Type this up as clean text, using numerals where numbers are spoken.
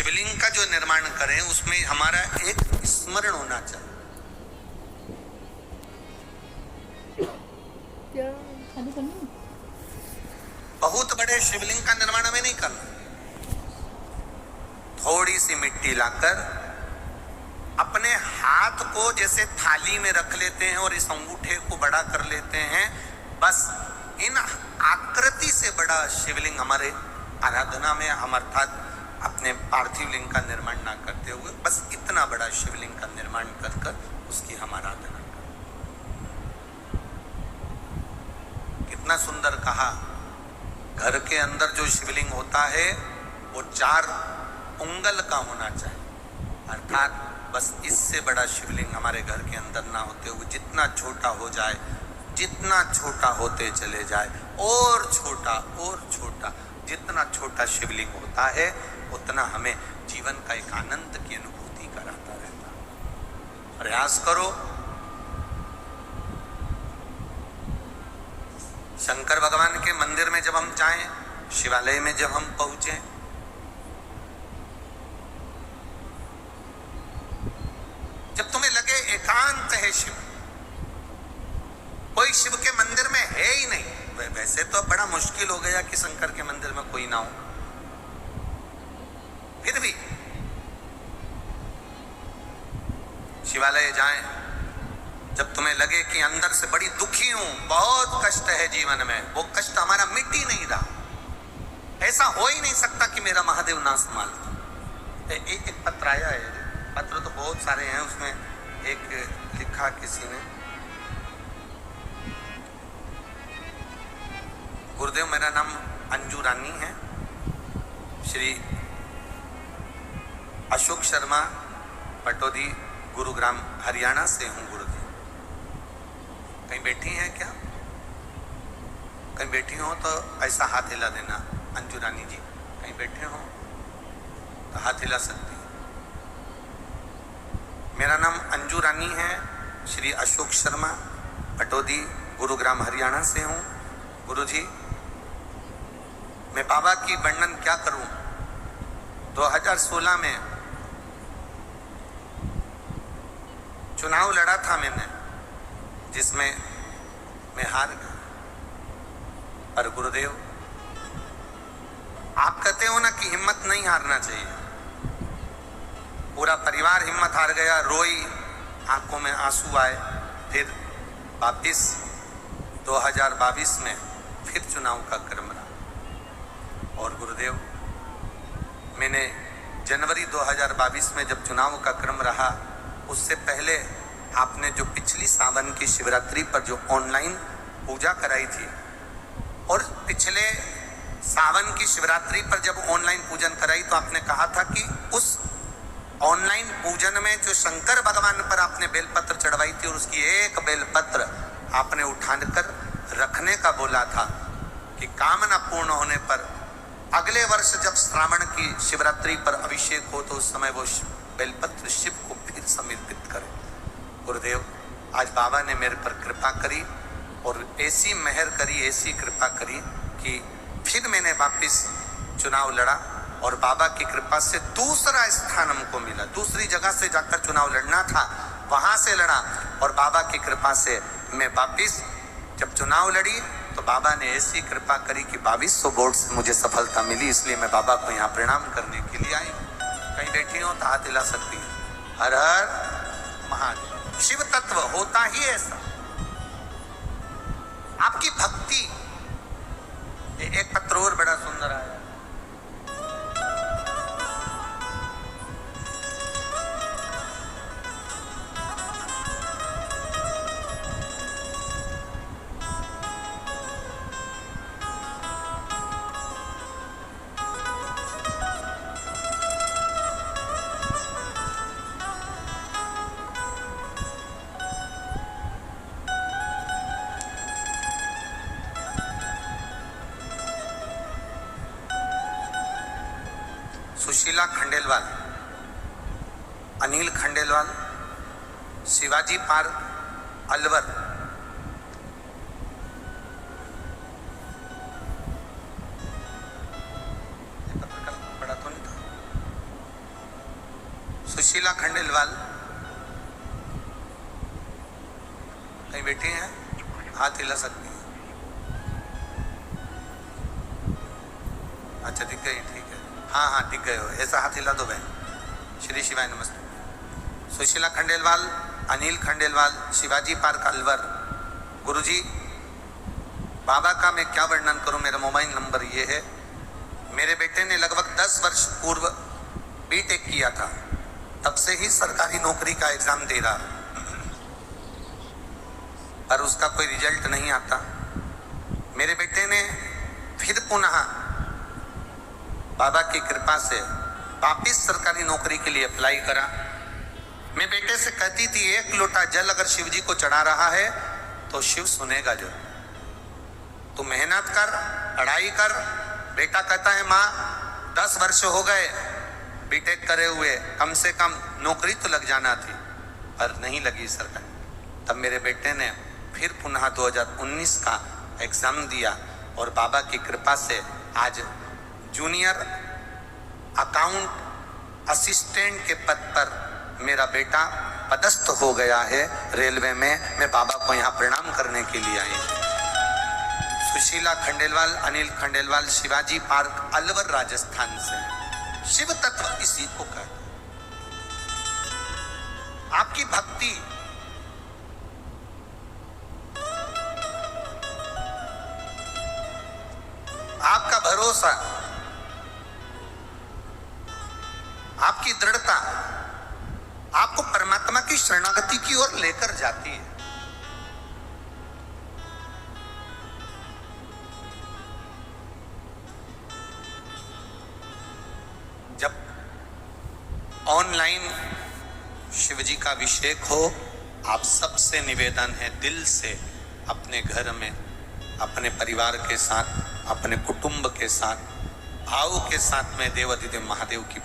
शिवलिंग का जो निर्माण करें उसमें हमारा एक स्मरण होना चाहिए। क्या खाली करनी? बहुत बड़े शिवलिंग का निर्माण हमें नहीं करना। थोड़ी सी मिट्टी लाकर अपने हाथ को जैसे थाली में रख लेते हैं और इस अंगूठे को बड़ा कर लेते हैं, बस इन आकृति से बड़ा शिवलिंग हमारे आराधना में हम अर्थात अपने पार्थिव लिंग का निर्माण ना करते हुए बस इतना बड़ा शिवलिंग का निर्माण कर कर उसकी हम आराधना करें। कितना सुंदर कहा। घर के अंदर जो शिवलिंग होता है वो 4 उंगल का होना चाहिए, अर्थात बस इससे बड़ा शिवलिंग हमारे घर के अंदर ना होते हुए जितना छोटा हो जाए, जितना छोटा होते चले जाए और छोटा, जितना छोटा शिवलिंग होता है उतना हमें जीवन का एक आनंद की अनुभूति कराता रहता है। प्रयास करो। शंकर भगवान के मंदिर में जब हम जाएं, शिवालय में जब हम पहुंचे, जब तुम्हें लगे एकांत है शिव, कोई शिव के मंदिर में है ही नहीं, वैसे तो बड़ा मुश्किल हो गया कि शंकर के मंदिर में कोई ना हो, फिर भी शिवालय जाएं, जब तुम्हें लगे कि अंदर से बड़ी दुखी हूं, बहुत कष्ट है जीवन में, वो कष्ट हमारा मिट ही नहीं रहा, ऐसा हो ही नहीं सकता कि मेरा महादेव ना संभालता। एक पत्र आया है, पत्र तो बहुत सारे हैं, उसमें एक लिखा किसी ने, गुरुदेव मेरा नाम अंजू रानी है, श्री अशोक शर्मा पटौदी गुरुग्राम हरियाणा से हूँ गुरुजी। कहीं बैठी हैं क्या? कहीं बैठी हो तो ऐसा हाथ हिला देना। अंजू रानी जी कहीं बैठे हो तो हाथ हिला सकती है। मेरा नाम अंजू रानी है, श्री अशोक शर्मा पटौदी गुरुग्राम हरियाणा से हूँ गुरुजी। मैं बाबा की वर्णन क्या करूं। 2016 में चुनाव लड़ा था मैंने, जिसमें मैं हार गया, पर गुरुदेव आप कहते हो ना कि हिम्मत नहीं हारना चाहिए। पूरा परिवार हिम्मत हार गया, रोई, आंखों में आंसू आए। फिर वापिस 2022 में फिर चुनाव का क्रम रहा, और गुरुदेव मैंने जनवरी 2022 में जब चुनाव का क्रम रहा, उससे पहले आपने जो पिछली सावन की शिवरात्रि पर जो ऑनलाइन पूजा कराई थी, और पिछले सावन की शिवरात्रि पर जब ऑनलाइन पूजन कराई तो आपने कहा था कि उस ऑनलाइन पूजन में जो शंकर भगवान पर आपने बेलपत्र चढ़वाई थी और उसकी एक बेलपत्र आपने उठाकर रखने का बोला था कि कामना पूर्ण होने पर अगले वर्ष जब श्रावण की शिवरात्रि पर अभिषेक हो तो उस समय वो बेलपत्र शिव को फिर समर्पित करें। गुरुदेव आज बाबा ने मेरे पर कृपा करी और ऐसी मेहर करी, ऐसी कृपा करी कि फिर मैंने वापस चुनाव लड़ा और बाबा की कृपा से दूसरा स्थान हमको मिला। दूसरी जगह से जाकर चुनाव लड़ना था, वहां से लड़ा, और बाबा की कृपा से मैं वापस जब चुनाव लड़ी तो बाबा ने ऐसी कृपा करी कि 2200 वोट से मुझे सफलता मिली। इसलिए मैं बाबा को यहाँ प्रणाम करने के लिए आई। कहीं बैठी हो तो हाथ हिला सकती है। हर हर महादेव। शिव तत्व होता ही ऐसा, आपकी भक्ति। एक पत्र और बड़ा सुंदर आया, सुशीला खंडेलवाल, अनिल खंडेलवाल, शिवाजी पार्क अलवर। पत्र का बड़ा तो नहीं था। सुशीला खंडेलवाल कहीं बैठी हैं? हाथ हिला सकती हैं? अच्छा दिख गई, ठीक है। हाँ हाँ दिख गए हो, ऐसा हाथ हिला दो बहन। श्री शिवाय नमस्ते। सुशीला खंडेलवाल, अनिल खंडेलवाल, शिवाजी पार्क अलवर। गुरुजी बाबा का मैं क्या वर्णन करूं, मेरा मोबाइल नंबर ये है। मेरे बेटे ने लगभग 10 वर्ष पूर्व बीटेक किया था, तब से ही सरकारी नौकरी का एग्जाम दे रहा, पर उसका कोई रिजल्ट नहीं आता। मेरे बेटे ने फिर पुनः बाबा की कृपा से वापिस सरकारी नौकरी के लिए अप्लाई करा। मैं बेटे से कहती थी, एक लोटा जल अगर शिव जी को चढ़ा रहा है तो शिव सुनेगा जो। तू मेहनत कर, पढ़ाई कर। बेटा कहता है माँ 10 वर्ष हो गए बीटेक करे हुए, कम से कम नौकरी तो लग जाना थी, पर नहीं लगी सरकारी। तब मेरे बेटे ने फिर पुनः 2019 का एग्जाम दिया और बाबा की कृपा से आज जूनियर अकाउंट असिस्टेंट के पद पर मेरा बेटा पदस्थ हो गया है रेलवे में। मैं बाबा को यहाँ प्रणाम करने के लिए आई हूँ। सुशीला खंडेलवाल, अनिल खंडेलवाल, शिवाजी पार्क अलवर राजस्थान से। शिव तत्व इसी को कहते हैं। आपकी भक्ति, आपका भरोसा, आपकी दृढ़ता आपको परमात्मा की शरणागति की ओर लेकर जाती है। जब ऑनलाइन शिवजी का अभिषेक हो, आप सबसे निवेदन है दिल से अपने घर में, अपने परिवार के साथ, अपने कुटुंब के साथ, भाव के साथ में देवाधिदेव महादेव की